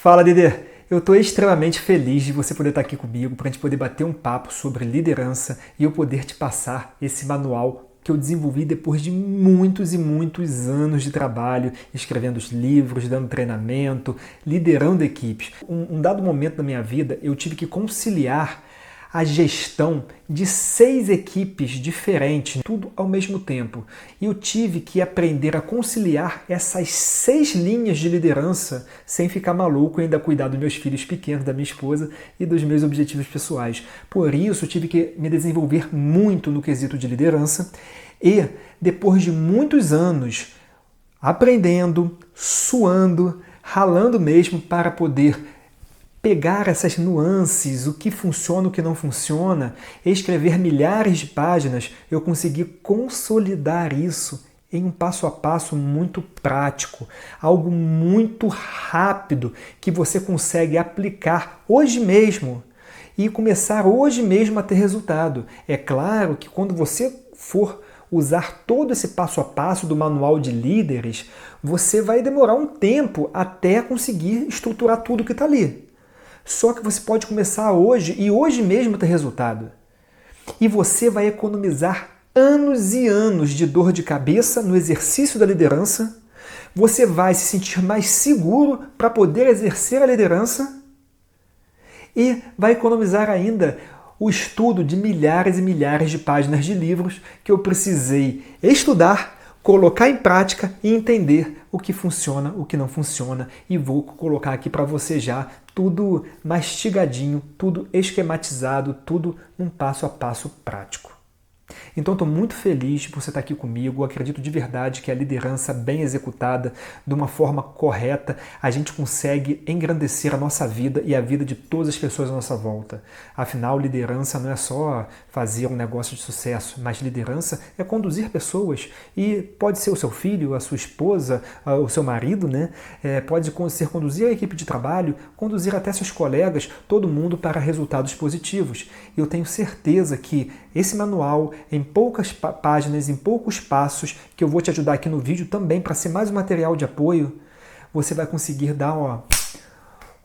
Fala, Dedê! Eu estou extremamente feliz de você poder estar aqui comigo para a gente poder bater um papo sobre liderança e eu poder te passar esse manual que eu desenvolvi depois de muitos e muitos anos de trabalho, escrevendo os livros, dando treinamento, liderando equipes. Um dado momento da minha vida, eu tive que conciliar a gestão de 6 equipes diferentes, tudo ao mesmo tempo. E eu tive que aprender a conciliar essas 6 linhas de liderança sem ficar maluco e ainda cuidar dos meus filhos pequenos, da minha esposa e dos meus objetivos pessoais. Por isso, eu tive que me desenvolver muito no quesito de liderança e, depois de muitos anos aprendendo, suando, ralando mesmo para poder pegar essas nuances, o que funciona, o que não funciona, escrever milhares de páginas, eu consegui consolidar isso em um passo a passo muito prático, algo muito rápido que você consegue aplicar hoje mesmo e começar hoje mesmo a ter resultado. É claro que quando você for usar todo esse passo a passo do manual de líderes, você vai demorar um tempo até conseguir estruturar tudo que está ali. Só que você pode começar hoje e hoje mesmo ter resultado. E você vai economizar anos e anos de dor de cabeça no exercício da liderança. Você vai se sentir mais seguro para poder exercer a liderança. E vai economizar ainda o estudo de milhares e milhares de páginas de livros que eu precisei estudar, colocar em prática e entender o que funciona, o que não funciona. E vou colocar aqui para você já tudo mastigadinho, tudo esquematizado, tudo num passo a passo prático. Então estou muito feliz de você estar aqui comigo. Acredito de verdade que a liderança bem executada, de uma forma correta, a gente consegue engrandecer a nossa vida e a vida de todas as pessoas à nossa volta. Afinal, liderança não é só fazer um negócio de sucesso, mas liderança é conduzir pessoas. E pode ser o seu filho, a sua esposa, o seu marido, né? Pode ser conduzir a equipe de trabalho, conduzir até seus colegas, todo mundo para resultados positivos. E eu tenho certeza que esse manual, em poucas páginas, em poucos passos, que eu vou te ajudar aqui no vídeo também para ser mais um material de apoio, você vai conseguir dar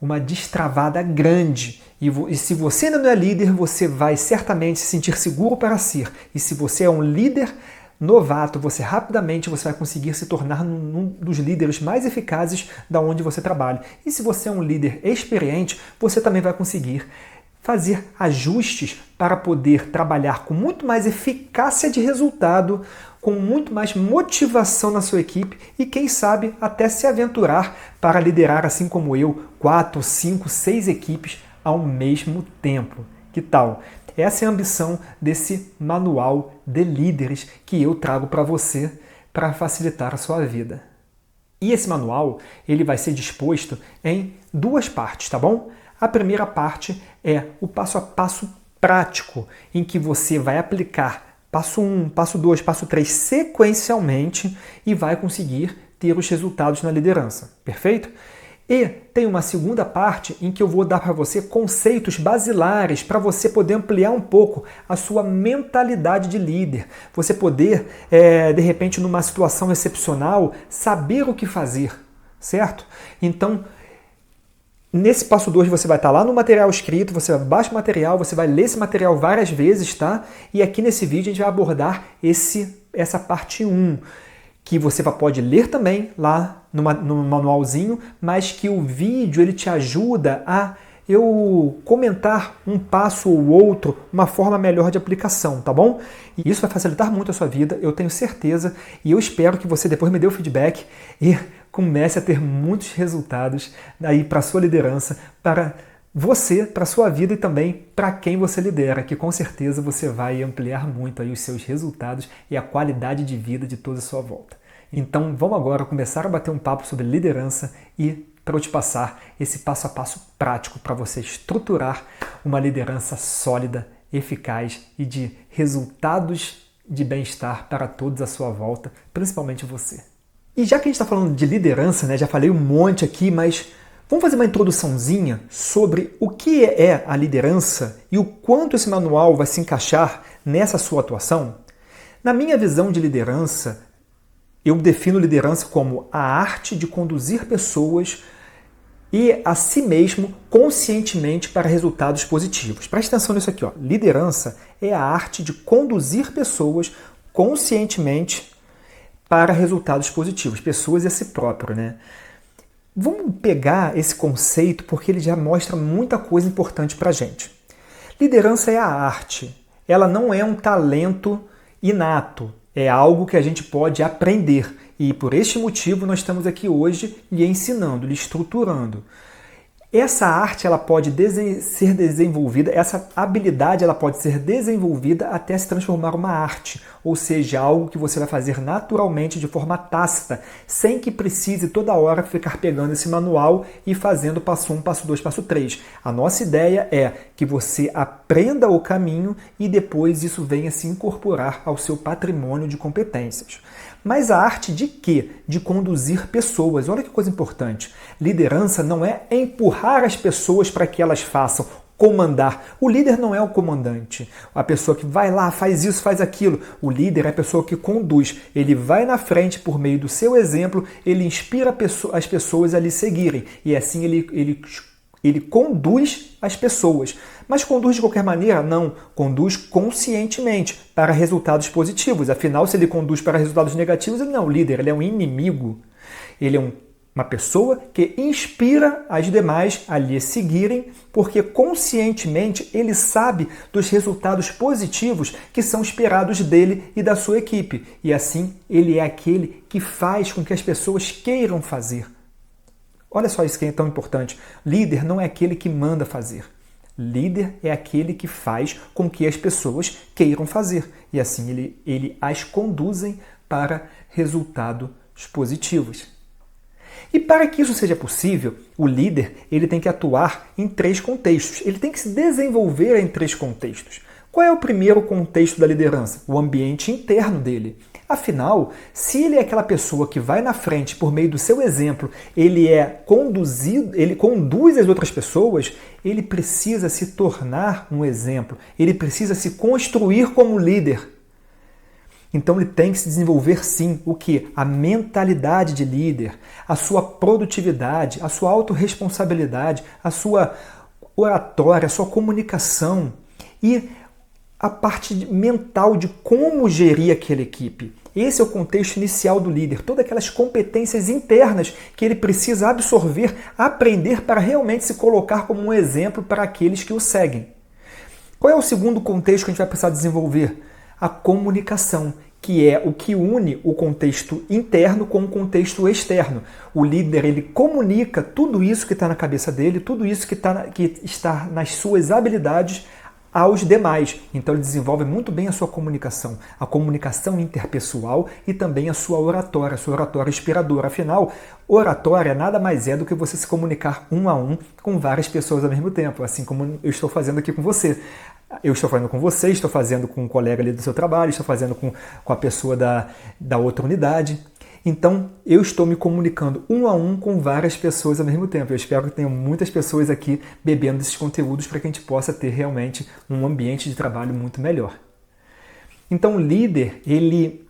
uma destravada grande. E se você ainda não é líder, você vai certamente se sentir seguro para ser. E se você é um líder novato, você rapidamente vai conseguir se tornar um dos líderes mais eficazes da onde você trabalha. E se você é um líder experiente, você também vai conseguir fazer ajustes para poder trabalhar com muito mais eficácia de resultado, com muito mais motivação na sua equipe e, quem sabe, até se aventurar para liderar, assim como eu, 4, 5, 6 equipes ao mesmo tempo. Que tal? Essa é a ambição desse manual de líderes que eu trago para você para facilitar a sua vida. E esse manual ele vai ser disposto em 2 partes, tá bom? A primeira parte é o passo a passo prático, em que você vai aplicar passo 1, passo 2, passo 3 sequencialmente e vai conseguir ter os resultados na liderança. Perfeito? E tem uma segunda parte em que eu vou dar para você conceitos basilares para você poder ampliar um pouco a sua mentalidade de líder. Você poder, de repente, numa situação excepcional, saber o que fazer, certo? Então, nesse passo 2 você vai estar lá no material escrito, você baixa o material, você vai ler esse material várias vezes, tá? E aqui nesse vídeo a gente vai abordar essa parte 1, que você pode ler também lá no manualzinho, mas que o vídeo ele te ajuda a eu comentar um passo ou outro, uma forma melhor de aplicação, tá bom? E isso vai facilitar muito a sua vida, eu tenho certeza, e eu espero que você depois me dê o feedback e comece a ter muitos resultados aí para a sua liderança, para você, para a sua vida e também para quem você lidera, que com certeza você vai ampliar muito aí os seus resultados e a qualidade de vida de toda a sua volta. Então vamos agora começar a bater um papo sobre liderança e para eu te passar esse passo a passo prático para você estruturar uma liderança sólida, eficaz e de resultados de bem-estar para todos à sua volta, principalmente você. E já que a gente está falando de liderança, né, já falei um monte aqui, mas vamos fazer uma introduçãozinha sobre o que é a liderança e o quanto esse manual vai se encaixar nessa sua atuação? Na minha visão de liderança, eu defino liderança como a arte de conduzir pessoas e a si mesmo conscientemente para resultados positivos. Preste atenção nisso aqui, ó. Liderança é a arte de conduzir pessoas conscientemente para resultados positivos. Pessoas e a si próprio, né? Vamos pegar esse conceito porque ele já mostra muita coisa importante para a gente. Liderança é a arte. Ela não é um talento inato. É algo que a gente pode aprender. E por este motivo nós estamos aqui hoje lhe ensinando, lhe estruturando. Essa arte ela pode ser desenvolvida, essa habilidade ela pode ser desenvolvida até se transformar uma arte, ou seja, algo que você vai fazer naturalmente de forma tácita, sem que precise toda hora ficar pegando esse manual e fazendo passo 1, passo 2, passo 3. A nossa ideia é que você aprenda o caminho e depois isso venha se incorporar ao seu patrimônio de competências. Mas a arte de quê? De conduzir pessoas. Olha que coisa importante. Liderança não é empurrar as pessoas para que elas façam, comandar. O líder não é o comandante. A pessoa que vai lá, faz isso, faz aquilo. O líder é a pessoa que conduz. Ele vai na frente por meio do seu exemplo, ele inspira as pessoas a lhe seguirem. E assim ele conduz as pessoas. Mas conduz de qualquer maneira? Não. Conduz conscientemente para resultados positivos. Afinal, se ele conduz para resultados negativos, ele não é um líder, ele é um inimigo. Ele é uma pessoa que inspira as demais a lhe seguirem, porque conscientemente ele sabe dos resultados positivos que são esperados dele e da sua equipe. E assim, ele é aquele que faz com que as pessoas queiram fazer. Olha só isso que é tão importante. Líder não é aquele que manda fazer. Líder é aquele que faz com que as pessoas queiram fazer. E assim ele as conduzem para resultados positivos. E para que isso seja possível, o líder ele tem que atuar em 3 contextos. Ele tem que se desenvolver em 3 contextos. Qual é o primeiro contexto da liderança? O ambiente interno dele. Afinal, se ele é aquela pessoa que vai na frente por meio do seu exemplo, ele conduz as outras pessoas, ele precisa se tornar um exemplo, ele precisa se construir como líder. Então ele tem que se desenvolver sim, o quê? A mentalidade de líder, a sua produtividade, a sua autorresponsabilidade, a sua oratória, a sua comunicação e a parte mental de como gerir aquela equipe. Esse é o contexto inicial do líder, todas aquelas competências internas que ele precisa absorver, aprender para realmente se colocar como um exemplo para aqueles que o seguem. Qual é o segundo contexto que a gente vai precisar desenvolver? A comunicação, que é o que une o contexto interno com o contexto externo. O líder ele comunica tudo isso que está na cabeça dele, tudo isso que está nas suas habilidades aos demais. Então ele desenvolve muito bem a sua comunicação, a comunicação interpessoal e também a sua oratória inspiradora. Afinal, oratória nada mais é do que você se comunicar um a um com várias pessoas ao mesmo tempo, assim como eu estou fazendo aqui com você. Eu estou fazendo com você, estou fazendo com um colega ali do seu trabalho, estou fazendo com a pessoa da outra unidade. Então, eu estou me comunicando um a um com várias pessoas ao mesmo tempo. Eu espero que tenham muitas pessoas aqui bebendo esses conteúdos para que a gente possa ter realmente um ambiente de trabalho muito melhor. Então, o líder, ele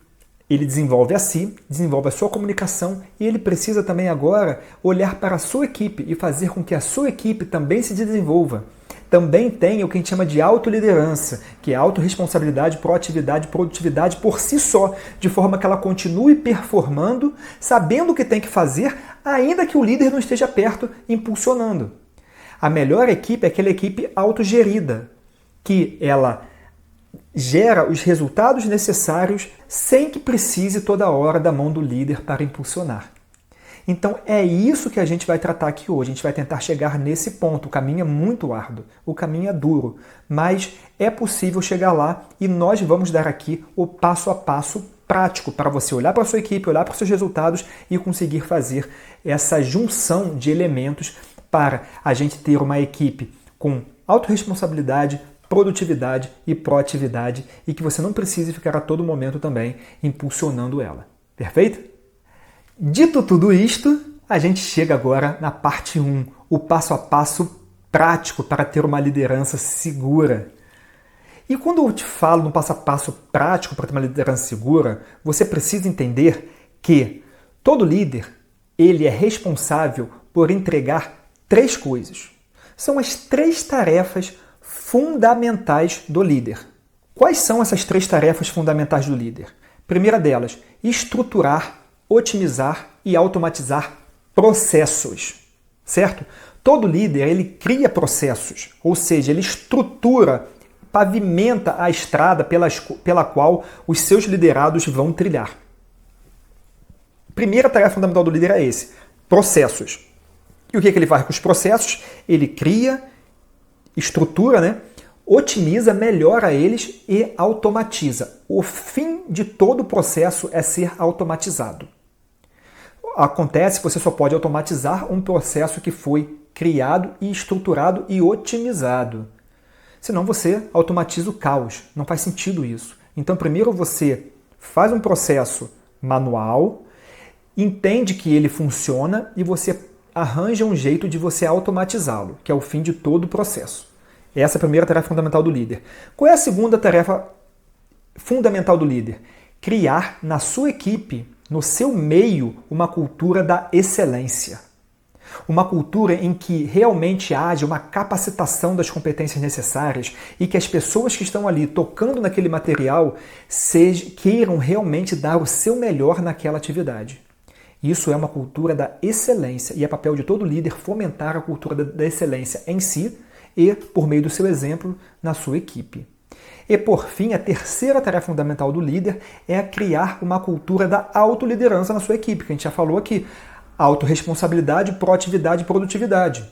desenvolve a si, desenvolve a sua comunicação e ele precisa também agora olhar para a sua equipe e fazer com que a sua equipe também se desenvolva. Também tem o que a gente chama de autoliderança, que é autorresponsabilidade, proatividade, produtividade por si só, de forma que ela continue performando, sabendo o que tem que fazer, ainda que o líder não esteja perto, impulsionando. A melhor equipe é aquela equipe autogerida, que ela gera os resultados necessários sem que precise toda hora da mão do líder para impulsionar. Então é isso que a gente vai tratar aqui hoje. A gente vai tentar chegar nesse ponto. O caminho é muito árduo, o caminho é duro, mas é possível chegar lá e nós vamos dar aqui o passo a passo prático para você olhar para a sua equipe, olhar para os seus resultados e conseguir fazer essa junção de elementos para a gente ter uma equipe com autorresponsabilidade, produtividade e proatividade e que você não precise ficar a todo momento também impulsionando ela. Perfeito? Dito tudo isto, a gente chega agora na parte 1, o passo a passo prático para ter uma liderança segura. E quando eu te falo no passo a passo prático para ter uma liderança segura, você precisa entender que todo líder ele é responsável por entregar três coisas. São as três tarefas fundamentais do líder. Quais são essas três tarefas fundamentais do líder? Primeira delas, estruturar, otimizar e automatizar processos, certo? Todo líder, ele cria processos, ou seja, ele estrutura, pavimenta a estrada pela qual os seus liderados vão trilhar. Primeira tarefa fundamental do líder é esse, processos. E o que ele faz com os processos? Ele cria, estrutura, otimiza, melhora eles e automatiza. O fim de todo o processo é ser automatizado. Acontece que você só pode automatizar um processo que foi criado e estruturado e otimizado. Senão você automatiza o caos. Não faz sentido isso. Então, primeiro você faz um processo manual, entende que ele funciona e você arranja um jeito de você automatizá-lo, que é o fim de todo o processo. Essa é a primeira tarefa fundamental do líder. Qual é a segunda tarefa fundamental do líder? Criar na sua equipe, no seu meio, uma cultura da excelência. Uma cultura em que realmente haja uma capacitação das competências necessárias e que as pessoas que estão ali tocando naquele material queiram realmente dar o seu melhor naquela atividade. Isso é uma cultura da excelência e é papel de todo líder fomentar a cultura da excelência em si e, por meio do seu exemplo, na sua equipe. E, por fim, a terceira tarefa fundamental do líder é criar uma cultura da autoliderança na sua equipe, que a gente já falou aqui. Autorresponsabilidade, proatividade e produtividade.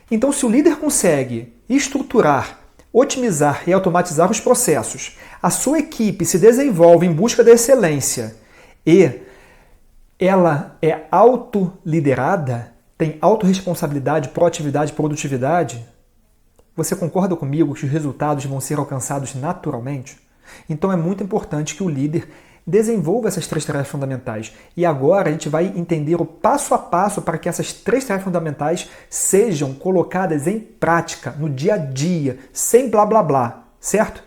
Então, se o líder consegue estruturar, otimizar e automatizar os processos, a sua equipe se desenvolve em busca da excelência e ela é autoliderada, tem autorresponsabilidade, proatividade e produtividade, você concorda comigo que os resultados vão ser alcançados naturalmente? Então é muito importante que o líder desenvolva essas três tarefas fundamentais. E agora a gente vai entender o passo a passo para que essas três tarefas fundamentais sejam colocadas em prática, no dia a dia, sem blá blá blá, certo?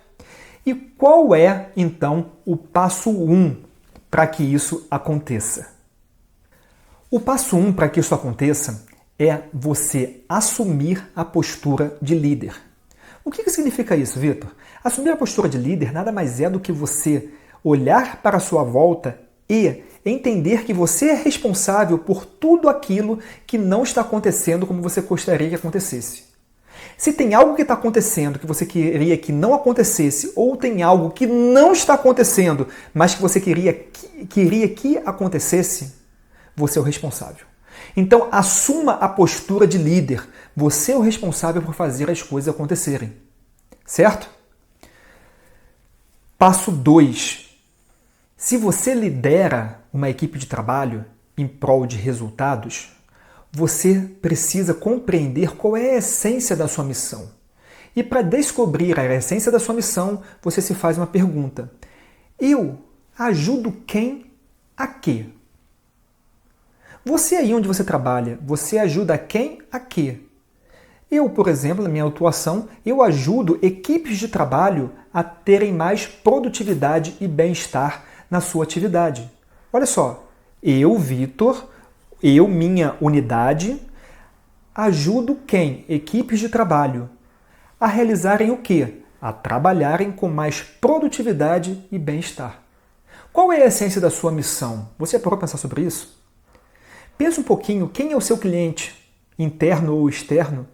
E qual é, então, o passo 1 para que isso aconteça? O passo 1 para que isso aconteça é você assumir a postura de líder. O que significa isso, Vitor? Assumir a postura de líder nada mais é do que você olhar para a sua volta e entender que você é responsável por tudo aquilo que não está acontecendo como você gostaria que acontecesse. Se tem algo que está acontecendo que você queria que não acontecesse, ou tem algo que não está acontecendo, mas que você queria que acontecesse, você é o responsável. Então, assuma a postura de líder. Você é o responsável por fazer as coisas acontecerem. Certo? Passo 2. Se você lidera uma equipe de trabalho em prol de resultados, você precisa compreender qual é a essência da sua missão. E para descobrir a essência da sua missão, você se faz uma pergunta. Eu ajudo quem a quê? Você aí onde você trabalha, você ajuda quem a quê? Eu, por exemplo, na minha atuação, eu ajudo equipes de trabalho a terem mais produtividade e bem-estar na sua atividade. Olha só, eu, Vitor, minha unidade, ajudo quem? Equipes de trabalho a realizarem o quê? A trabalharem com mais produtividade e bem-estar. Qual é a essência da sua missão? Você parou para pensar sobre isso? Pensa um pouquinho, quem é o seu cliente, interno ou externo?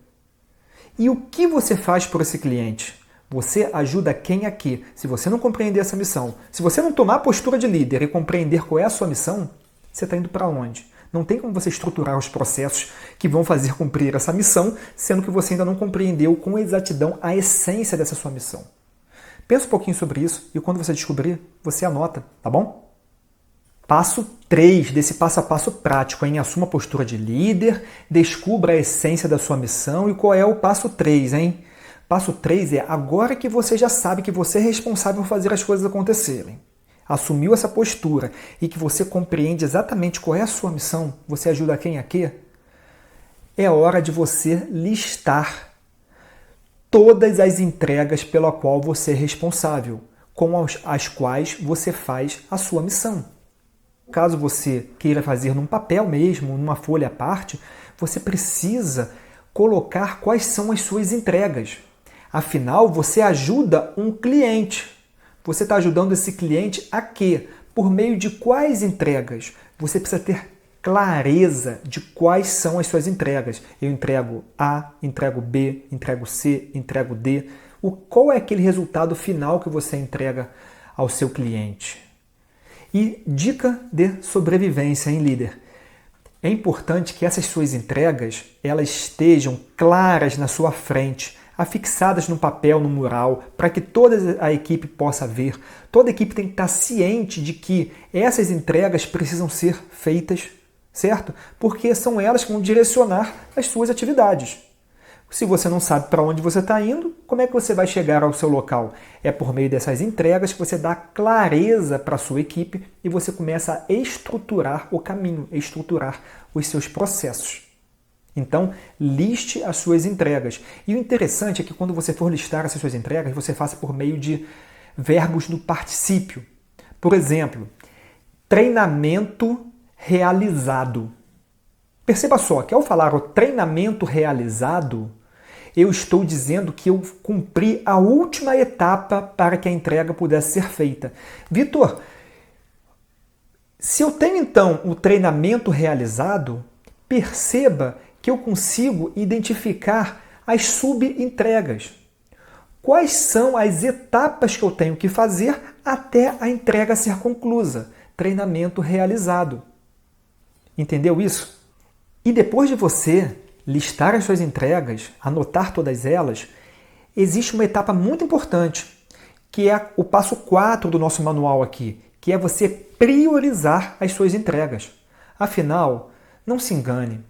E o que você faz por esse cliente? Você ajuda quem a quê? Se você não compreender essa missão, se você não tomar a postura de líder e compreender qual é a sua missão, você está indo para onde? Não tem como você estruturar os processos que vão fazer cumprir essa missão, sendo que você ainda não compreendeu com exatidão a essência dessa sua missão. Pensa um pouquinho sobre isso e quando você descobrir, você anota, tá bom? Passo 3 desse passo a passo prático, hein? Assuma a postura de líder, descubra a essência da sua missão e qual é o passo 3, hein? Passo 3 é agora que você já sabe que você é responsável por fazer as coisas acontecerem. Assumiu essa postura e que você compreende exatamente qual é a sua missão, você ajuda quem a quê? É hora de você listar todas as entregas pela qual você é responsável, com as quais você faz a sua missão. Caso você queira fazer num papel mesmo, numa folha à parte, você precisa colocar quais são as suas entregas. Afinal, você ajuda um cliente. Você está ajudando esse cliente a quê? Por meio de quais entregas? Você precisa ter clareza de quais são as suas entregas. Eu entrego A, entrego B, entrego C, entrego D. Qual é aquele resultado final que você entrega ao seu cliente? E dica de sobrevivência, hein, líder? É importante que essas suas entregas elas estejam claras na sua frente, afixadas no papel, no mural, para que toda a equipe possa ver. Toda a equipe tem que estar ciente de que essas entregas precisam ser feitas, certo? Porque são elas que vão direcionar as suas atividades. Se você não sabe para onde você está indo, como é que você vai chegar ao seu local? É por meio dessas entregas que você dá clareza para a sua equipe e você começa a estruturar o caminho, estruturar os seus processos. Então, liste as suas entregas. E o interessante é que quando você for listar essas suas entregas, você faça por meio de verbos do particípio. Por exemplo, treinamento realizado. Perceba só que ao falar o treinamento realizado, eu estou dizendo que eu cumpri a última etapa para que a entrega pudesse ser feita. Vitor, se eu tenho então o treinamento realizado, perceba que eu consigo identificar as subentregas. Quais são as etapas que eu tenho que fazer até a entrega ser conclusa? Treinamento realizado. Entendeu isso? E depois de você listar as suas entregas, anotar todas elas, existe uma etapa muito importante, que é o passo 4 do nosso manual aqui, que é você priorizar as suas entregas. Afinal, não se engane,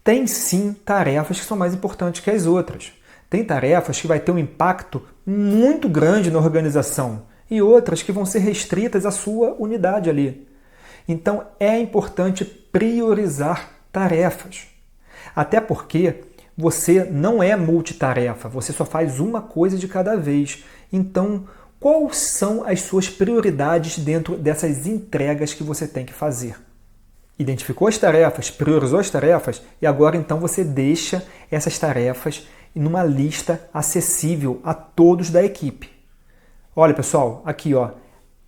tem sim tarefas que são mais importantes que as outras. Tem tarefas que vai ter um impacto muito grande na organização e outras que vão ser restritas à sua unidade ali. Então é importante priorizar tarefas. Até porque você não é multitarefa, você só faz uma coisa de cada vez. Então, quais são as suas prioridades dentro dessas entregas que você tem que fazer? Identificou as tarefas, priorizou as tarefas e agora então você deixa essas tarefas numa lista acessível a todos da equipe. Olha, pessoal, aqui ó,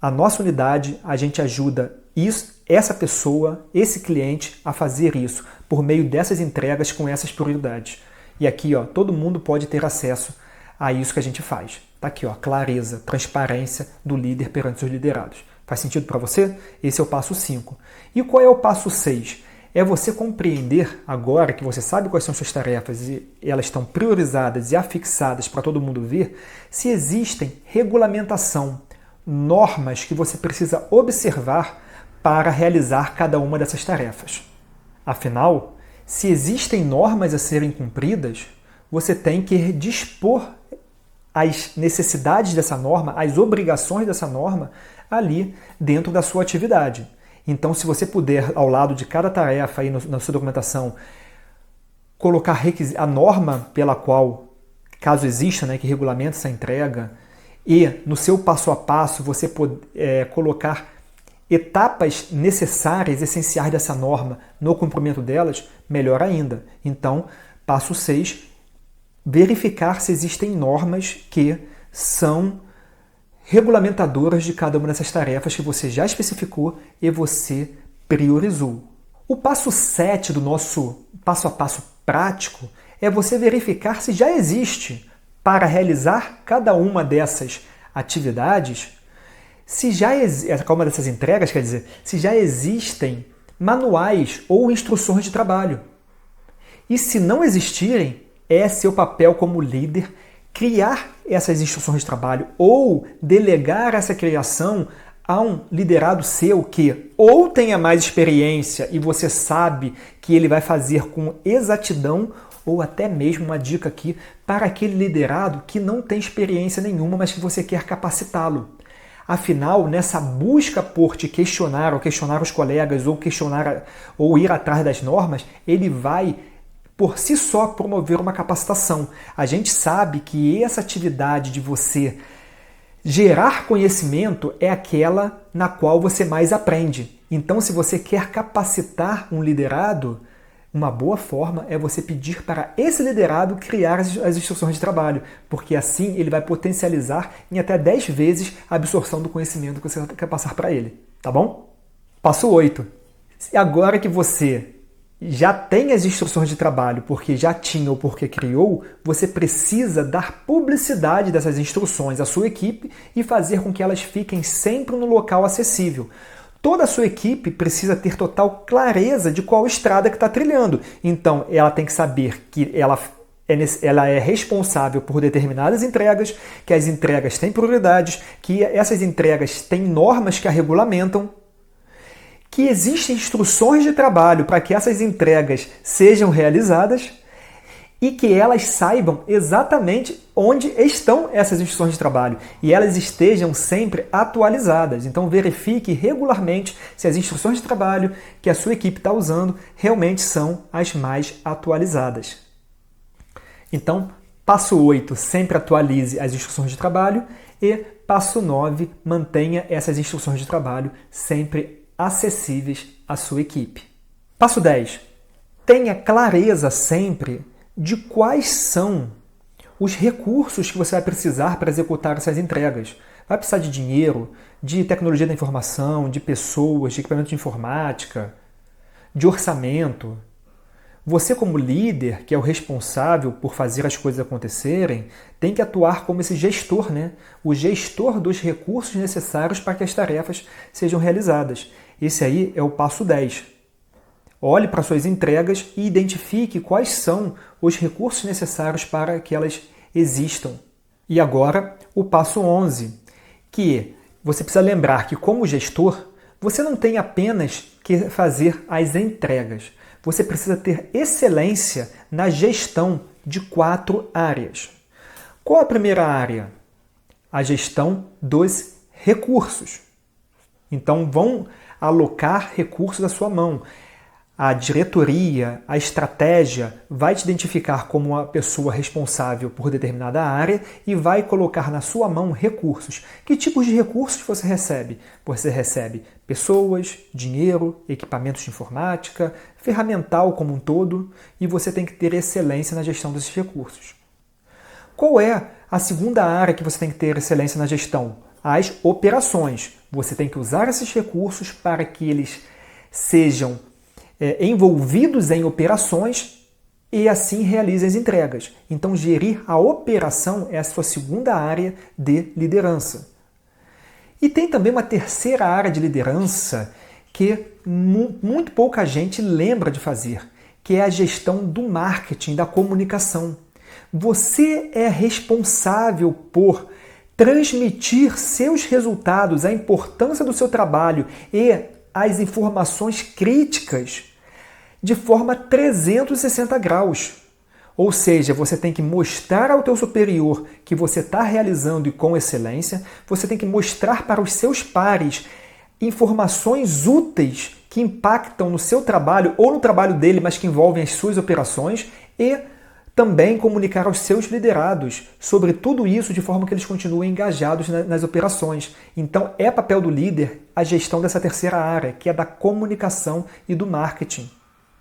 a nossa unidade, a gente ajuda essa pessoa, esse cliente a fazer isso por meio dessas entregas com essas prioridades. E aqui, ó, todo mundo pode ter acesso a isso que a gente faz. Tá aqui, ó, clareza, transparência do líder perante seus liderados. Faz sentido para você? Esse é o passo 5. E qual é o passo 6? É você compreender, agora que você sabe quais são suas tarefas e elas estão priorizadas e afixadas para todo mundo ver, se existem regulamentação, normas que você precisa observar para realizar cada uma dessas tarefas. Afinal, se existem normas a serem cumpridas, você tem que dispor as necessidades dessa norma, as obrigações dessa norma ali dentro da sua atividade. Então, se você puder, ao lado de cada tarefa aí na sua documentação, colocar a norma pela qual, caso exista, né, que regulamenta essa entrega, e no seu passo a passo você colocar etapas necessárias, essenciais dessa norma no cumprimento delas, melhor ainda. Então, passo 6, verificar se existem normas que são regulamentadoras de cada uma dessas tarefas que você já especificou e você priorizou. O passo 7 do nosso passo a passo prático é você verificar se já existe, para realizar cada uma dessas atividades, cada uma dessas entregas, quer dizer, se já existem manuais ou instruções de trabalho. E se não existirem, é seu papel como líder criar essas instruções de trabalho ou delegar essa criação a um liderado seu que ou tenha mais experiência e você sabe que ele vai fazer com exatidão, ou até mesmo uma dica aqui para aquele liderado que não tem experiência nenhuma, mas que você quer capacitá-lo. Afinal, nessa busca por te questionar, ou questionar os colegas, ou ir atrás das normas, ele vai por si só promover uma capacitação. A gente sabe que essa atividade de você gerar conhecimento é aquela na qual você mais aprende. Então, se você quer capacitar um liderado, uma boa forma é você pedir para esse liderado criar as instruções de trabalho, porque assim ele vai potencializar em até 10 vezes a absorção do conhecimento que você quer passar para ele, tá bom? Passo 8. Agora que você já tem as instruções de trabalho porque já tinha ou porque criou, você precisa dar publicidade dessas instruções à sua equipe e fazer com que elas fiquem sempre no local acessível. Toda a sua equipe precisa ter total clareza de qual estrada que está trilhando. Então, ela tem que saber que ela é responsável por determinadas entregas, que as entregas têm prioridades, que essas entregas têm normas que a regulamentam, que existem instruções de trabalho para que essas entregas sejam realizadas e que elas saibam exatamente onde estão essas instruções de trabalho e elas estejam sempre atualizadas. Então verifique regularmente se as instruções de trabalho que a sua equipe está usando realmente são as mais atualizadas. Então, passo 8, sempre atualize as instruções de trabalho e passo 9, mantenha essas instruções de trabalho sempre acessíveis à sua equipe. Passo 10, tenha clareza sempre de quais são os recursos que você vai precisar para executar essas entregas. Vai precisar de dinheiro, de tecnologia da informação, de pessoas, de equipamento de informática, de orçamento. Você, como líder, que é o responsável por fazer as coisas acontecerem, tem que atuar como esse gestor, né? O gestor dos recursos necessários para que as tarefas sejam realizadas. Esse aí é o passo 10. Olhe para suas entregas e identifique quais são os recursos necessários para que elas existam. E agora, o passo 11, que você precisa lembrar que, como gestor, você não tem apenas que fazer as entregas. Você precisa ter excelência na gestão de 4 áreas. Qual a primeira área? A gestão dos recursos. Então, vão alocar recursos à sua mão. A diretoria, a estratégia vai te identificar como uma pessoa responsável por determinada área e vai colocar na sua mão recursos. Que tipos de recursos você recebe? Você recebe pessoas, dinheiro, equipamentos de informática, ferramental como um todo, e você tem que ter excelência na gestão desses recursos. Qual é a segunda área que você tem que ter excelência na gestão? As operações. Você tem que usar esses recursos para que eles sejam envolvidos em operações e assim realizem as entregas. Então, gerir a operação é a sua segunda área de liderança. E tem também uma terceira área de liderança que muito pouca gente lembra de fazer, que é a gestão do marketing, da comunicação. Você é responsável por transmitir seus resultados, a importância do seu trabalho e as informações críticas de forma 360 graus. Ou seja, você tem que mostrar ao teu superior que você está realizando e com excelência, você tem que mostrar para os seus pares informações úteis que impactam no seu trabalho ou no trabalho dele, mas que envolvem as suas operações e também comunicar aos seus liderados sobre tudo isso de forma que eles continuem engajados nas operações. Então, é papel do líder a gestão dessa terceira área, que é da comunicação e do marketing.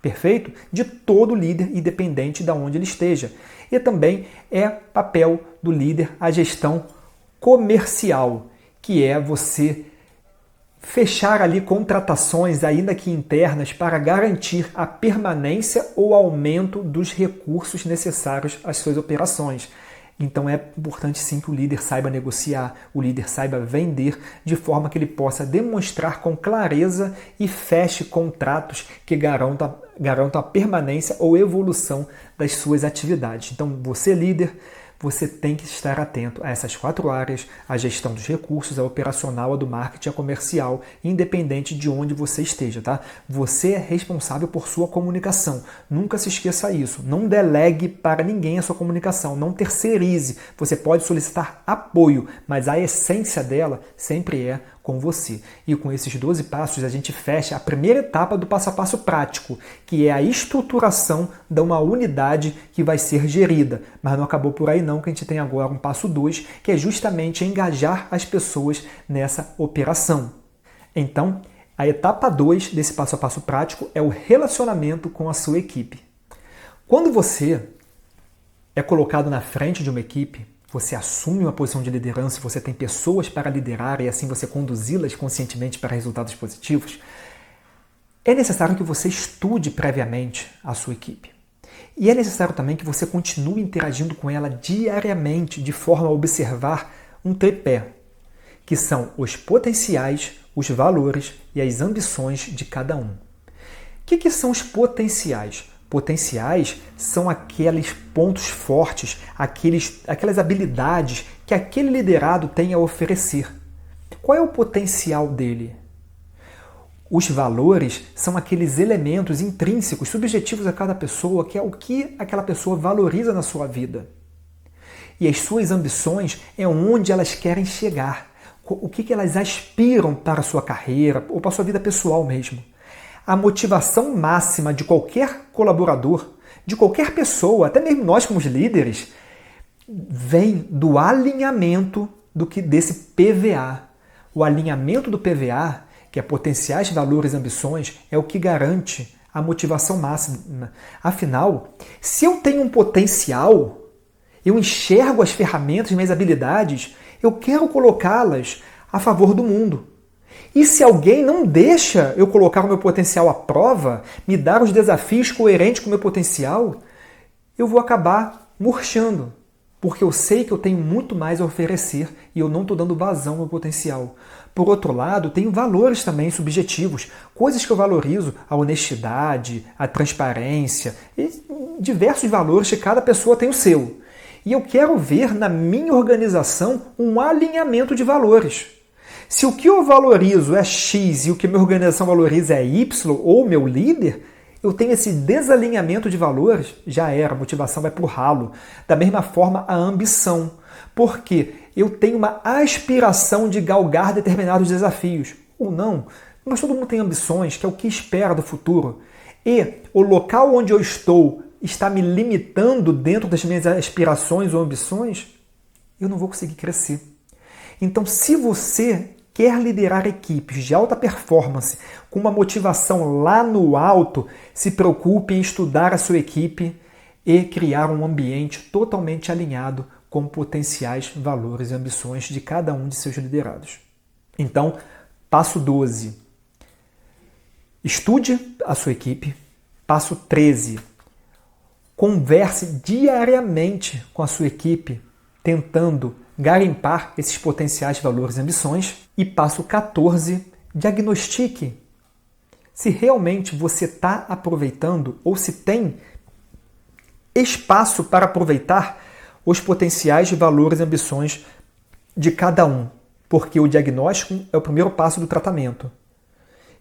Perfeito? De todo líder, independente de onde ele esteja. E também é papel do líder a gestão comercial, que é você fechar ali contratações, ainda que internas, para garantir a permanência ou aumento dos recursos necessários às suas operações. Então é importante sim que o líder saiba negociar, o líder saiba vender, de forma que ele possa demonstrar com clareza e feche contratos que garantam a permanência ou evolução das suas atividades. Então você, líder, você tem que estar atento a essas 4 áreas, a gestão dos recursos, a operacional, a do marketing, a comercial, independente de onde você esteja, tá? Você é responsável por sua comunicação. Nunca se esqueça isso. Não delegue para ninguém a sua comunicação, não terceirize. Você pode solicitar apoio, mas a essência dela sempre é com você. E com esses 12 passos a gente fecha a primeira etapa do passo a passo prático, que é a estruturação de uma unidade que vai ser gerida. Mas não acabou por aí não, que a gente tem agora um passo 2, que é justamente engajar as pessoas nessa operação. Então, a etapa 2 desse passo a passo prático é o relacionamento com a sua equipe. Quando você é colocado na frente de uma equipe, você assume uma posição de liderança, você tem pessoas para liderar e assim você conduzi-las conscientemente para resultados positivos, é necessário que você estude previamente a sua equipe. E é necessário também que você continue interagindo com ela diariamente, de forma a observar um tripé, que são os potenciais, os valores e as ambições de cada um. O que são os potenciais? Potenciais são aqueles pontos fortes, aquelas habilidades que aquele liderado tem a oferecer. Qual é o potencial dele? Os valores são aqueles elementos intrínsecos, subjetivos a cada pessoa, que é o que aquela pessoa valoriza na sua vida. E as suas ambições é onde elas querem chegar, o que elas aspiram para a sua carreira ou para a sua vida pessoal mesmo. A motivação máxima de qualquer colaborador, de qualquer pessoa, até mesmo nós como líderes, vem do alinhamento desse PVA. O alinhamento do PVA, que é potenciais, valores e ambições, é o que garante a motivação máxima. Afinal, se eu tenho um potencial, eu enxergo as ferramentas, minhas habilidades, eu quero colocá-las a favor do mundo. E se alguém não deixa eu colocar o meu potencial à prova, me dar os desafios coerentes com o meu potencial, eu vou acabar murchando. Porque eu sei que eu tenho muito mais a oferecer e eu não estou dando vazão ao meu potencial. Por outro lado, tenho valores também subjetivos, coisas que eu valorizo, a honestidade, a transparência, e diversos valores que cada pessoa tem o seu. E eu quero ver na minha organização um alinhamento de valores. Se o que eu valorizo é X e o que minha organização valoriza é Y, ou meu líder, eu tenho esse desalinhamento de valores, já era, a motivação vai para o ralo. Da mesma forma, a ambição. Porque eu tenho uma aspiração de galgar determinados desafios. Ou não, mas todo mundo tem ambições, que é o que espera do futuro. E o local onde eu estou está me limitando dentro das minhas aspirações ou ambições, eu não vou conseguir crescer. Então, se você quer liderar equipes de alta performance com uma motivação lá no alto, se preocupe em estudar a sua equipe e criar um ambiente totalmente alinhado com potenciais valores e ambições de cada um de seus liderados. Então, passo 12. Estude a sua equipe. Passo 13. Converse diariamente com a sua equipe, tentando garimpar esses potenciais valores e ambições. E passo 14, diagnostique se realmente você está aproveitando ou se tem espaço para aproveitar os potenciais valores e ambições de cada um. Porque o diagnóstico é o primeiro passo do tratamento.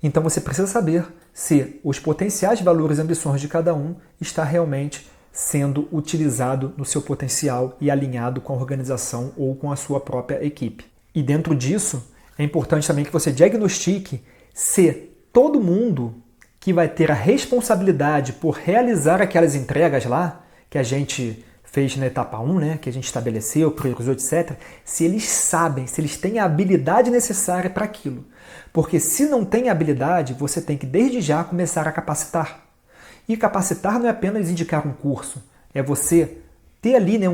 Então você precisa saber se os potenciais valores e ambições de cada um está realmente sendo utilizado no seu potencial e alinhado com a organização ou com a sua própria equipe. E dentro disso, é importante também que você diagnostique se todo mundo que vai ter a responsabilidade por realizar aquelas entregas lá, que a gente fez na etapa 1, né, que a gente estabeleceu, priorizou, etc., se eles sabem, se eles têm a habilidade necessária para aquilo. Porque se não tem habilidade, você tem que desde já começar a capacitar. E capacitar não é apenas indicar um curso, é você ter ali, né,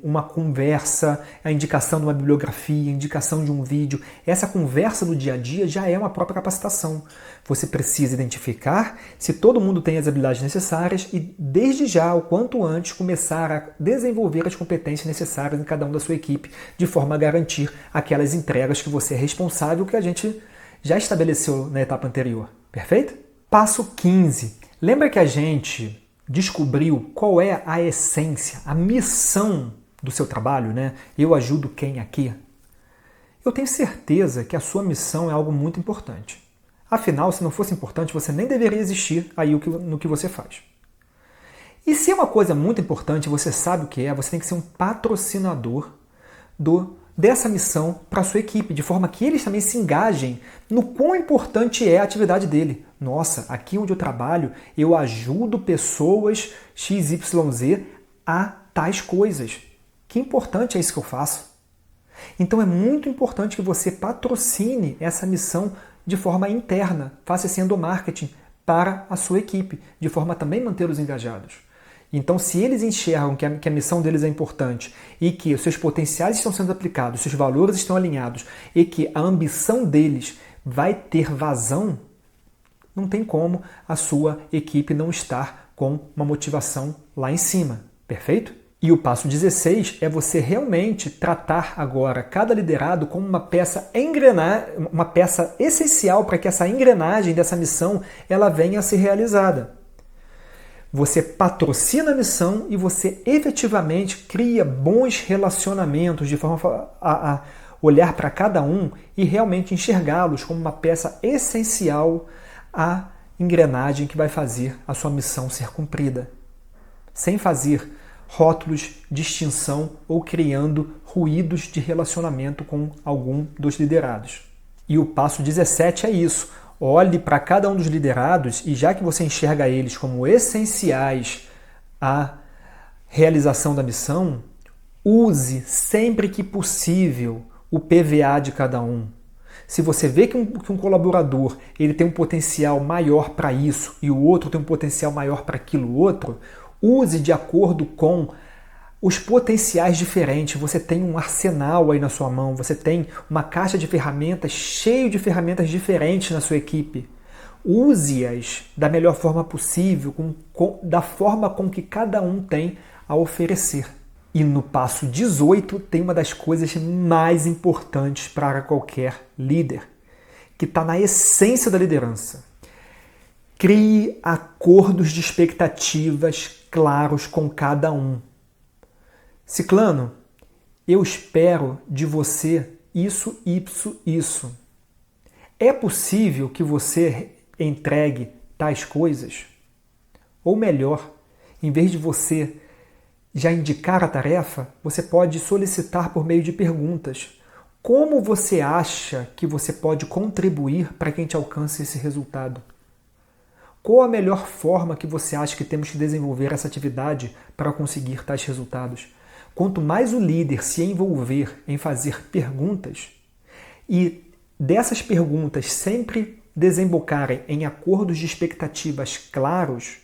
uma conversa, a indicação de uma bibliografia, a indicação de um vídeo. Essa conversa do dia a dia já é uma própria capacitação. Você precisa identificar se todo mundo tem as habilidades necessárias e, desde já, o quanto antes, começar a desenvolver as competências necessárias em cada um da sua equipe, de forma a garantir aquelas entregas que você é responsável, que a gente já estabeleceu na etapa anterior. Perfeito? Passo 15. Lembra que a gente descobriu qual é a essência, a missão do seu trabalho, né? Eu ajudo quem aqui? Eu tenho certeza que a sua missão é algo muito importante. Afinal, se não fosse importante, você nem deveria existir aí no que você faz. E se é uma coisa muito importante, você sabe o que é, você tem que ser um patrocinador dessa missão para a sua equipe, de forma que eles também se engajem no quão importante é a atividade dele. Nossa, aqui onde eu trabalho, eu ajudo pessoas XYZ a tais coisas. Que importante é isso que eu faço. Então é muito importante que você patrocine essa missão de forma interna, faça esse endomarketing para a sua equipe, de forma a também mantê-los engajados. Então, se eles enxergam que a missão deles é importante e que os seus potenciais estão sendo aplicados, seus valores estão alinhados e que a ambição deles vai ter vazão, não tem como a sua equipe não estar com uma motivação lá em cima, perfeito? E o passo 16 é você realmente tratar agora cada liderado como uma peça uma peça essencial para que essa engrenagem dessa missão ela venha a ser realizada. Você patrocina a missão e você efetivamente cria bons relacionamentos de forma a olhar para cada um e realmente enxergá-los como uma peça essencial à engrenagem que vai fazer a sua missão ser cumprida. Sem fazer rótulos, distinção ou criando ruídos de relacionamento com algum dos liderados. E o passo 17 é isso. Olhe para cada um dos liderados e já que você enxerga eles como essenciais à realização da missão, use sempre que possível o PVA de cada um. Se você vê que um colaborador ele tem um potencial maior para isso e o outro tem um potencial maior para aquilo outro, use de acordo com os potenciais diferentes. Você tem um arsenal aí na sua mão, você tem uma caixa de ferramentas cheio de ferramentas diferentes na sua equipe. Use-as da melhor forma possível, da forma com que cada um tem a oferecer. E no passo 18 tem uma das coisas mais importantes para qualquer líder, que está na essência da liderança. Crie acordos de expectativas claros com cada um. Ciclano, eu espero de você isso. É possível que você entregue tais coisas? Ou melhor, em vez de você já indicar a tarefa, você pode solicitar por meio de perguntas. Como você acha que você pode contribuir para que a gente alcance esse resultado? Qual a melhor forma que você acha que temos que desenvolver essa atividade para conseguir tais resultados? Quanto mais o líder se envolver em fazer perguntas e dessas perguntas sempre desembocarem em acordos de expectativas claros,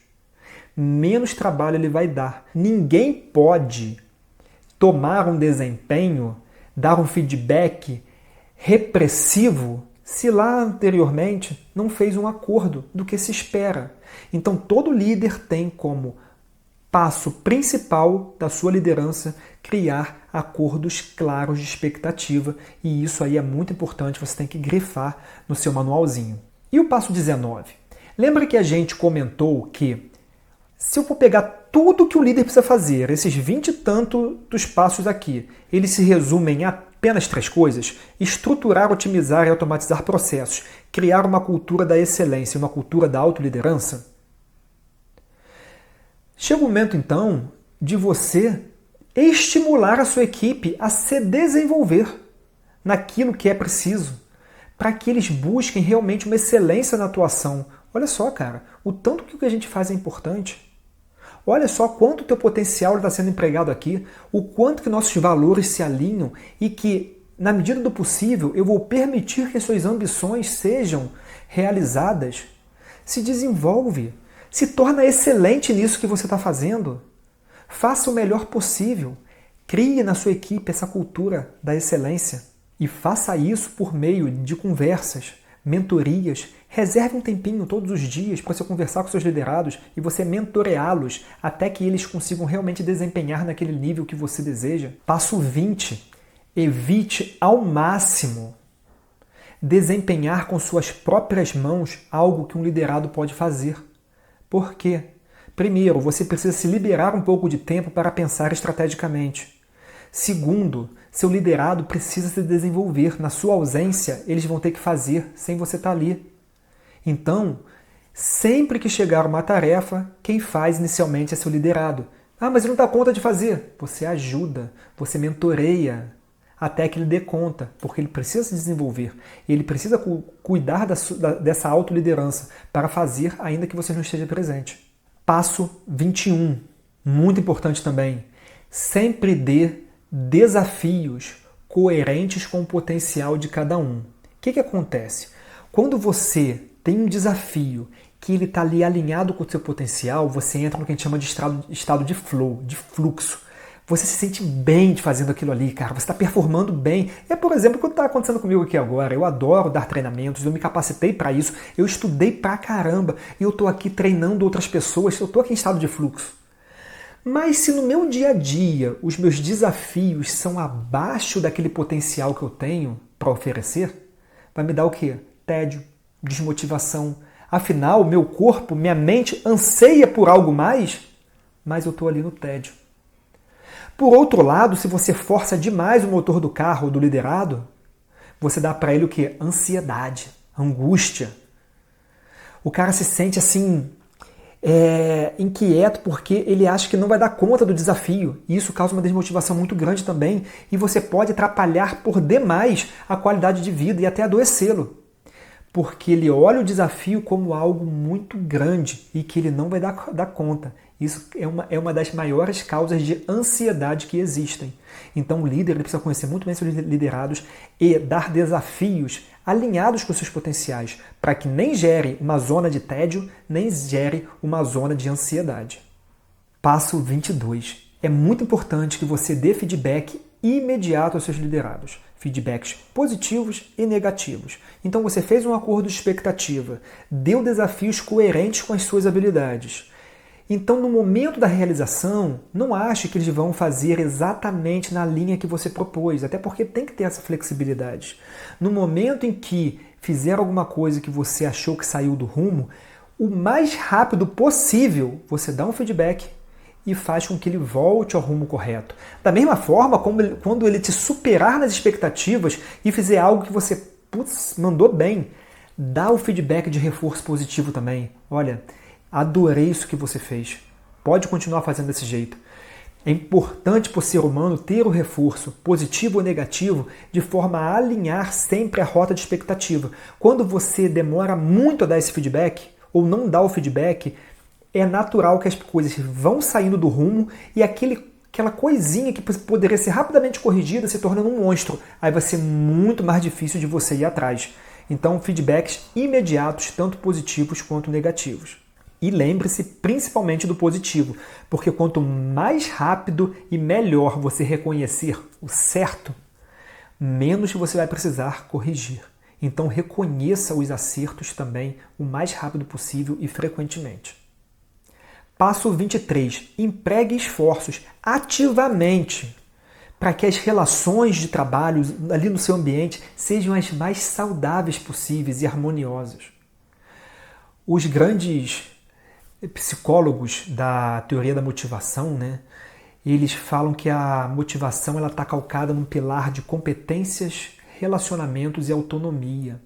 menos trabalho ele vai dar. Ninguém pode tomar um desempenho, dar um feedback repressivo se lá anteriormente não fez um acordo do que se espera. Então todo líder tem como passo principal da sua liderança criar acordos claros de expectativa e isso aí é muito importante, você tem que grifar no seu manualzinho. E o passo 19? Lembra que a gente comentou que se eu for pegar tudo que o líder precisa fazer, esses 20 e tanto dos passos aqui, eles se resumem em apenas 3 coisas: estruturar, otimizar e automatizar processos, criar uma cultura da excelência, uma cultura da autoliderança. Chega o momento, então, de você estimular a sua equipe a se desenvolver naquilo que é preciso, para que eles busquem realmente uma excelência na atuação. Olha só, cara, o tanto que o que a gente faz é importante. Olha só quanto o teu potencial está sendo empregado aqui, o quanto que nossos valores se alinham e que, na medida do possível, eu vou permitir que suas ambições sejam realizadas. Se desenvolve, se torna excelente nisso que você está fazendo. Faça o melhor possível. Crie na sua equipe essa cultura da excelência. E faça isso por meio de conversas, mentorias. Reserve um tempinho todos os dias para você conversar com seus liderados e você mentoreá-los até que eles consigam realmente desempenhar naquele nível que você deseja. Passo 20. Evite ao máximo desempenhar com suas próprias mãos algo que um liderado pode fazer. Por quê? Primeiro, você precisa se liberar um pouco de tempo para pensar estrategicamente. Segundo, seu liderado precisa se desenvolver. Na sua ausência, eles vão ter que fazer sem você estar ali. Então, sempre que chegar uma tarefa, quem faz inicialmente é seu liderado. Ah, mas ele não dá conta de fazer. Você ajuda, você mentoreia até que ele dê conta, porque ele precisa se desenvolver. Ele precisa cuidar dessa autoliderança para fazer ainda que você não esteja presente. Passo 21, muito importante também. Sempre dê desafios coerentes com o potencial de cada um. O que acontece? Quando você tem um desafio que ele está ali alinhado com o seu potencial, você entra no que a gente chama de estado de flow, de fluxo. Você se sente bem de fazendo aquilo ali, cara. Você está performando bem. É, por exemplo, o que está acontecendo comigo aqui agora. Eu adoro dar treinamentos, eu me capacitei para isso, eu estudei pra caramba e eu estou aqui treinando outras pessoas, eu estou aqui em estado de fluxo. Mas se no meu dia a dia os meus desafios são abaixo daquele potencial que eu tenho para oferecer, vai me dar o quê? Tédio, desmotivação. Afinal, meu corpo, minha mente anseia por algo mais, mas eu estou ali no tédio. Por outro lado, se você força demais o motor do carro ou do liderado, você dá para ele o quê? Ansiedade, angústia. O cara se sente assim, inquieto porque ele acha que não vai dar conta do desafio. E isso causa uma desmotivação muito grande também. E você pode atrapalhar por demais a qualidade de vida e até adoecê-lo. Porque ele olha o desafio como algo muito grande e que ele não vai dar conta. Isso é uma das maiores causas de ansiedade que existem. Então o líder ele precisa conhecer muito bem seus liderados e dar desafios alinhados com seus potenciais, para que nem gere uma zona de tédio, nem gere uma zona de ansiedade. Passo 22. É muito importante que você dê feedback imediato aos seus liderados. Feedbacks positivos e negativos. Então você fez um acordo de expectativa, deu desafios coerentes com as suas habilidades. Então, no momento da realização, não ache que eles vão fazer exatamente na linha que você propôs, até porque tem que ter essa flexibilidade. No momento em que fizer alguma coisa que você achou que saiu do rumo, o mais rápido possível você dá um feedback e faz com que ele volte ao rumo correto. Da mesma forma, quando ele te superar nas expectativas e fizer algo que você mandou bem, dá o feedback de reforço positivo também. Olha, adorei isso que você fez. Pode continuar fazendo desse jeito. É importante para o ser humano ter o reforço, positivo ou negativo, de forma a alinhar sempre a rota de expectativa. Quando você demora muito a dar esse feedback, ou não dá o feedback, é natural que as coisas vão saindo do rumo e aquela coisinha que poderia ser rapidamente corrigida se tornando um monstro. Aí vai ser muito mais difícil de você ir atrás. Então, feedbacks imediatos, tanto positivos quanto negativos. E lembre-se principalmente do positivo, porque quanto mais rápido e melhor você reconhecer o certo, menos você vai precisar corrigir. Então reconheça os acertos também o mais rápido possível e frequentemente. Passo 23. Empregue esforços ativamente para que as relações de trabalho ali no seu ambiente sejam as mais saudáveis possíveis e harmoniosas. Os grandes psicólogos da teoria da motivação, né, eles falam que a motivação está calcada num pilar de competências, relacionamentos e autonomia.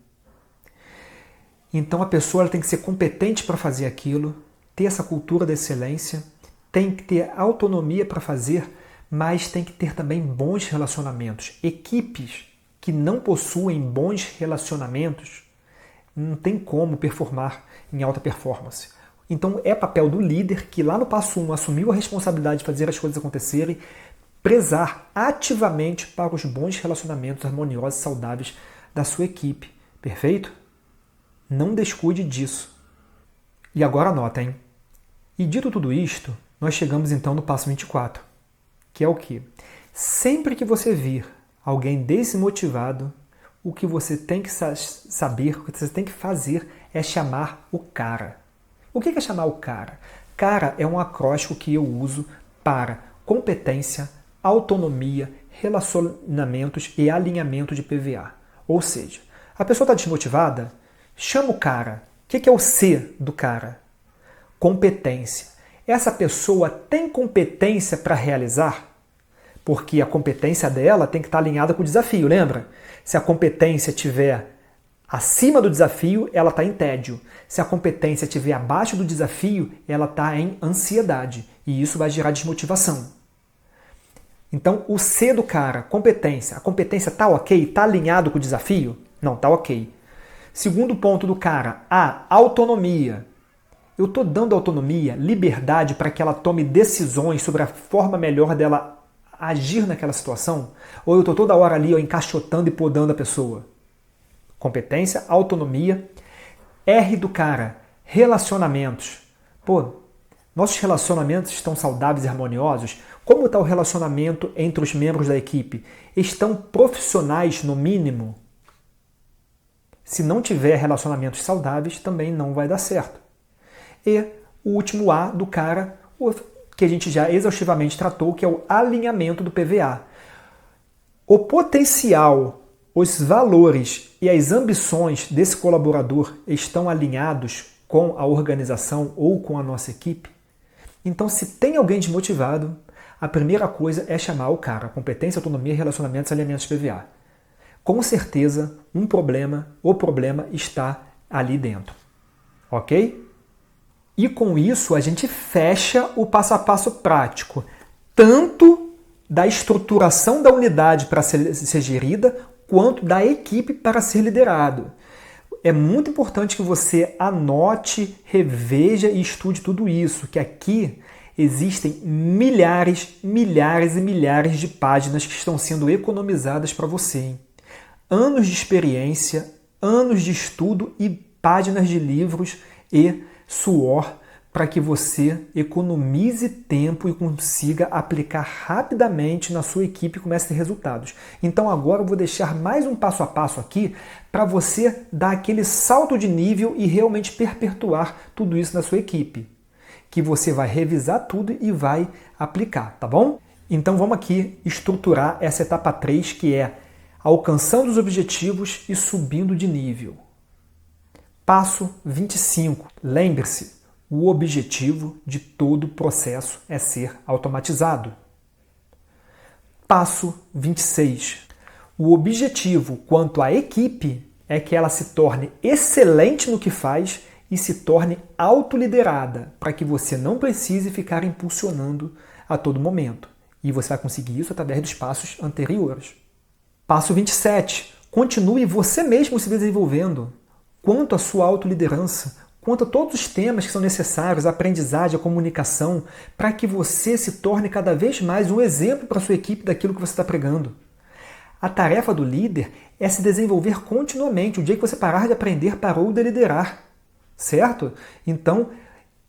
Então a pessoa tem que ser competente para fazer aquilo, ter essa cultura da excelência, tem que ter autonomia para fazer, mas tem que ter também bons relacionamentos. Equipes que não possuem bons relacionamentos não tem como performar em alta performance. Então é papel do líder que lá no passo 1 assumiu a responsabilidade de fazer as coisas acontecerem, prezar ativamente para os bons relacionamentos harmoniosos e saudáveis da sua equipe. Perfeito? Não descuide disso. E agora anota, hein? E dito tudo isto, nós chegamos então no passo 24, que é o quê? Sempre que você vir alguém desmotivado, o que você tem que saber, o que você tem que fazer é chamar o cara. O que é chamar o cara? Cara é um acróstico que eu uso para competência, autonomia, relacionamentos e alinhamento de PVA. Ou seja, a pessoa está desmotivada? Chama o cara. O que é o C do cara? Competência. Essa pessoa tem competência para realizar? Porque a competência dela tem que estar alinhada com o desafio, lembra? Se a competência estiver acima do desafio, ela está em tédio. Se a competência estiver abaixo do desafio, ela está em ansiedade. E isso vai gerar desmotivação. Então, o C do cara, competência. A competência está ok? Está alinhado com o desafio? Não, está ok. Segundo ponto do cara, a autonomia. Eu estou dando autonomia, liberdade para que ela tome decisões sobre a forma melhor dela agir naquela situação? Ou eu estou toda hora ali encaixotando e podando a pessoa? Competência, autonomia. R do cara, relacionamentos. Pô, nossos relacionamentos estão saudáveis e harmoniosos? Como está o relacionamento entre os membros da equipe? Estão profissionais no mínimo? Se não tiver relacionamentos saudáveis, também não vai dar certo. E o último A do cara, que a gente já exaustivamente tratou, que é o alinhamento do PVA. O potencial, os valores e as ambições desse colaborador estão alinhados com a organização ou com a nossa equipe? Então, se tem alguém desmotivado, a primeira coisa é chamar o cara. Competência, autonomia, relacionamentos, alinhamentos PVA. Com certeza, o problema está ali dentro. Ok? E com isso, a gente fecha o passo a passo prático, tanto da estruturação da unidade para ser gerida, quanto da equipe para ser liderado. É muito importante que você anote, reveja e estude tudo isso, que aqui existem milhares e milhares de páginas que estão sendo economizadas para você. Hein? Anos de experiência, anos de estudo e páginas de livros e suor para que você economize tempo e consiga aplicar rapidamente na sua equipe e comece a ter resultados. Então agora eu vou deixar mais um passo a passo aqui para você dar aquele salto de nível e realmente perpetuar tudo isso na sua equipe, que você vai revisar tudo e vai aplicar, tá bom? Então vamos aqui estruturar essa etapa 3, que é alcançando os objetivos e subindo de nível. Passo 25. Lembre-se, o objetivo de todo o processo é ser automatizado. Passo 26. O objetivo quanto à equipe é que ela se torne excelente no que faz e se torne autoliderada, para que você não precise ficar impulsionando a todo momento. E você vai conseguir isso através dos passos anteriores. Passo 27. Continue você mesmo se desenvolvendo quanto à sua autoliderança, quanto a todos os temas que são necessários, a aprendizagem, a comunicação, para que você se torne cada vez mais um exemplo para a sua equipe daquilo que você está pregando. A tarefa do líder é se desenvolver continuamente. O dia que você parar de aprender, parou de liderar. Certo? Então,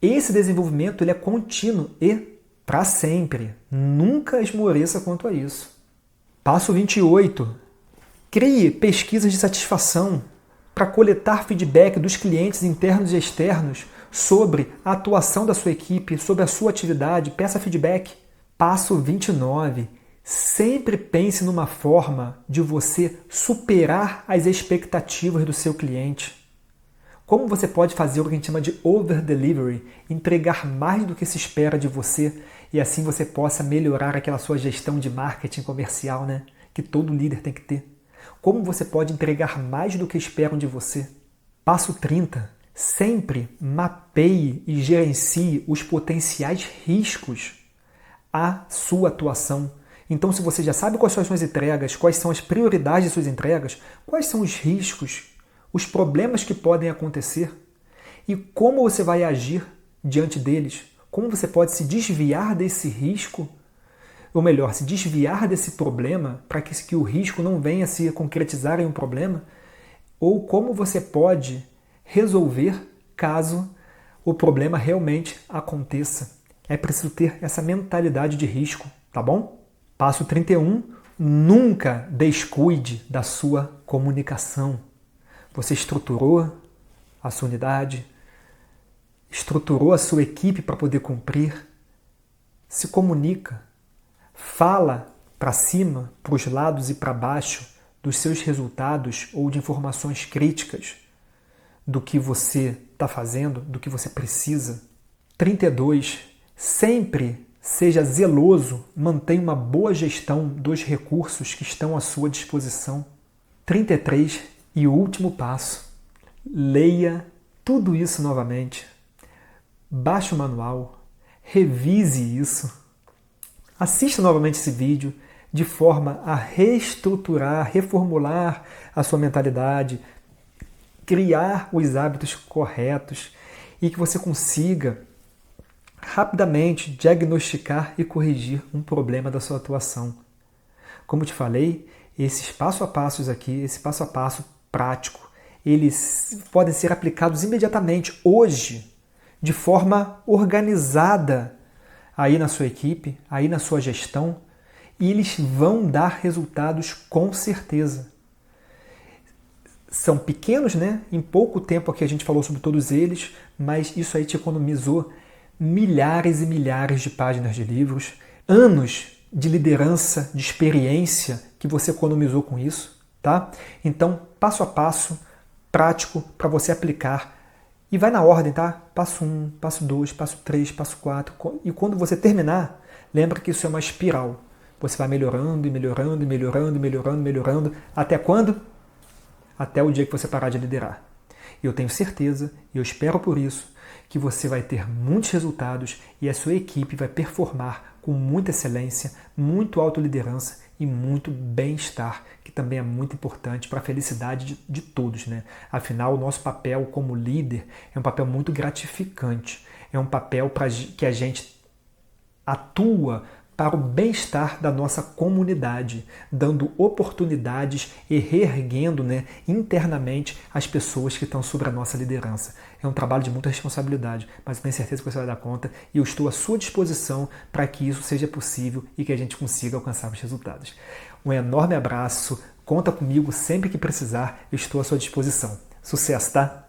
esse desenvolvimento ele é contínuo e para sempre. Nunca esmoreça quanto a isso. Passo 28. Crie pesquisas de satisfação para coletar feedback dos clientes internos e externos sobre a atuação da sua equipe, sobre a sua atividade. Peça feedback. Passo 29. Sempre pense numa forma de você superar as expectativas do seu cliente. Como você pode fazer o que a gente chama de over-delivery, entregar mais do que se espera de você e assim você possa melhorar aquela sua gestão de marketing comercial, né? Que todo líder tem que ter. Como você pode entregar mais do que esperam de você? Passo 30. Sempre mapeie e gerencie os potenciais riscos à sua atuação. Então, se você já sabe quais são as suas entregas, quais são as prioridades de suas entregas, quais são os riscos, os problemas que podem acontecer e como você vai agir diante deles, como você pode se desviar desse risco, ou melhor, se desviar desse problema para que o risco não venha a se concretizar em um problema, ou como você pode resolver caso o problema realmente aconteça. É preciso ter essa mentalidade de risco, tá bom? Passo 31. Nunca descuide da sua comunicação. Você estruturou a sua unidade, estruturou a sua equipe para poder cumprir, se comunica, fala para cima, para os lados e para baixo dos seus resultados ou de informações críticas do que você está fazendo, do que você precisa. 32. Sempre seja zeloso, mantenha uma boa gestão dos recursos que estão à sua disposição. 33. E o último passo, leia tudo isso novamente. Baixe o manual, revise isso. Assista novamente esse vídeo de forma a reestruturar, reformular a sua mentalidade, criar os hábitos corretos e que você consiga rapidamente diagnosticar e corrigir um problema da sua atuação. Como te falei, esses passo a passos aqui, esse passo a passo prático. Eles podem ser aplicados imediatamente, hoje, de forma organizada aí na sua equipe, aí na sua gestão, e eles vão dar resultados com certeza. São pequenos, né? Em pouco tempo aqui a gente falou sobre todos eles, mas isso aí te economizou milhares e milhares de páginas de livros, anos de liderança, de experiência que você economizou com isso, tá? Então, passo a passo, prático, para você aplicar. E vai na ordem, tá? Passo 1, passo 2, passo 3, passo 4. E quando você terminar, lembra que isso é uma espiral. Você vai melhorando e melhorando e melhorando e melhorando e melhorando. Até quando? Até o dia que você parar de liderar. E eu tenho certeza, e eu espero por isso, que você vai ter muitos resultados e a sua equipe vai performar com muita excelência, muito autoliderança e muito bem-estar, que também é muito importante para a felicidade de todos, né? Afinal, o nosso papel como líder é um papel muito gratificante, é um papel que a gente atua para o bem-estar da nossa comunidade, dando oportunidades e reerguendo, né, internamente as pessoas que estão sob a nossa liderança. É um trabalho de muita responsabilidade, mas eu tenho certeza que você vai dar conta e eu estou à sua disposição para que isso seja possível e que a gente consiga alcançar os resultados. Um enorme abraço, conta comigo sempre que precisar, eu estou à sua disposição. Sucesso, tá?